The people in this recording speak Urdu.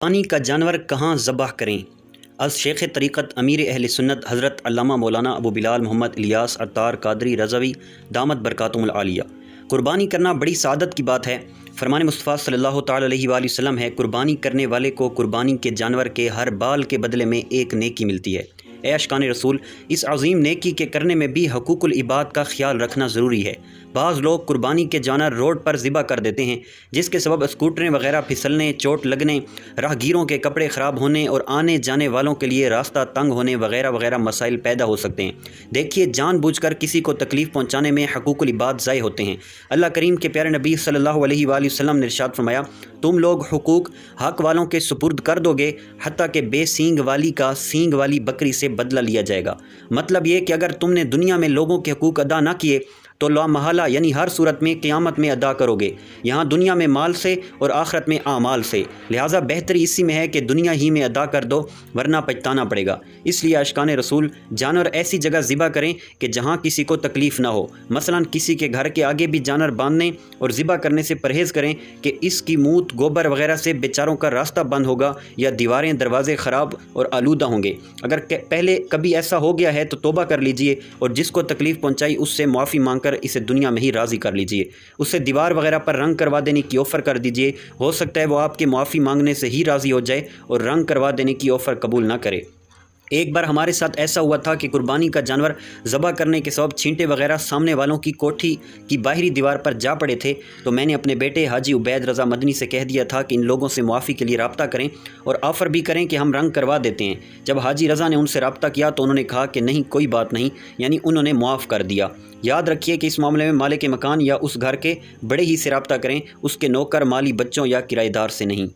قربانی کا جانور کہاں ذبح کریں؟ از شیخ طریقت امیر اہل سنت حضرت علامہ مولانا ابو بلال محمد الیاس عطار قادری رضوی دامت برکاتہم العالیہ۔ قربانی کرنا بڑی سعادت کی بات ہے۔ فرمان مصطفیٰ صلی اللہ تعالیٰ علیہ وآلہ وسلم ہے، قربانی کرنے والے کو قربانی کے جانور کے ہر بال کے بدلے میں ایک نیکی ملتی ہے۔ اے عاشقان رسول، اس عظیم نیکی کے کرنے میں بھی حقوق العباد کا خیال رکھنا ضروری ہے۔ بعض لوگ قربانی کے جانور روڈ پر ذبح کر دیتے ہیں، جس کے سبب اسکوٹریں وغیرہ پھسلنے، چوٹ لگنے، راہگیروں کے کپڑے خراب ہونے اور آنے جانے والوں کے لیے راستہ تنگ ہونے وغیرہ وغیرہ مسائل پیدا ہو سکتے ہیں۔ دیکھیے، جان بوجھ کر کسی کو تکلیف پہنچانے میں حقوق العباد ضائع ہوتے ہیں۔ اللہ کریم کے پیارے نبی صلی اللہ علیہ وآلہ وسلم نے ارشاد فرمایا، تم لوگ حقوق حق والوں کے سپرد کر دو گے، حتیٰ کہ بے سینگ والی کا سینگ والی بکری سے بدلہ لیا جائے گا۔ مطلب یہ کہ اگر تم نے دنیا میں لوگوں کے حقوق ادا نہ کیے تو لا محالہ یعنی ہر صورت میں قیامت میں ادا کرو گے، یہاں دنیا میں مال سے اور آخرت میں اعمال سے۔ لہٰذا بہتری اسی میں ہے کہ دنیا ہی میں ادا کر دو، ورنہ پچھتانا پڑے گا۔ اس لیے عاشقان رسول، جانور ایسی جگہ ذبح کریں کہ جہاں کسی کو تکلیف نہ ہو۔ مثلا کسی کے گھر کے آگے بھی جانور باندھنے اور ذبح کرنے سے پرہیز کریں کہ اس کی موت گوبر وغیرہ سے بیچاروں کا راستہ بند ہوگا یا دیواریں دروازے خراب اور آلودہ ہوں گے۔ اگر پہلے کبھی ایسا ہو گیا ہے تو توبہ کر لیجئے، اور جس کو تکلیف پہنچائی اس سے معافی مانگ کر اسے دنیا میں ہی راضی کر لیجئے۔ اسے دیوار وغیرہ پر رنگ کروا دینے کی آفر کر دیجئے، ہو سکتا ہے وہ آپ کے معافی مانگنے سے ہی راضی ہو جائے اور رنگ کروا دینے کی آفر قبول نہ کرے۔ ایک بار ہمارے ساتھ ایسا ہوا تھا کہ قربانی کا جانور ذبح کرنے کے سبب چھینٹے وغیرہ سامنے والوں کی کوٹھی کی باہری دیوار پر جا پڑے تھے، تو میں نے اپنے بیٹے حاجی عبید رضا مدنی سے کہہ دیا تھا کہ ان لوگوں سے معافی کے لیے رابطہ کریں اور آفر بھی کریں کہ ہم رنگ کروا دیتے ہیں۔ جب حاجی رضا نے ان سے رابطہ کیا تو انہوں نے کہا کہ نہیں، کوئی بات نہیں، یعنی انہوں نے معاف کر دیا۔ یاد رکھیے کہ اس معاملے میں مالک مکان یا اس گھر کے بڑے ہی سے رابطہ کریں، اس کے نوکر، مالی، بچوں یا کرایہ دار سے نہیں۔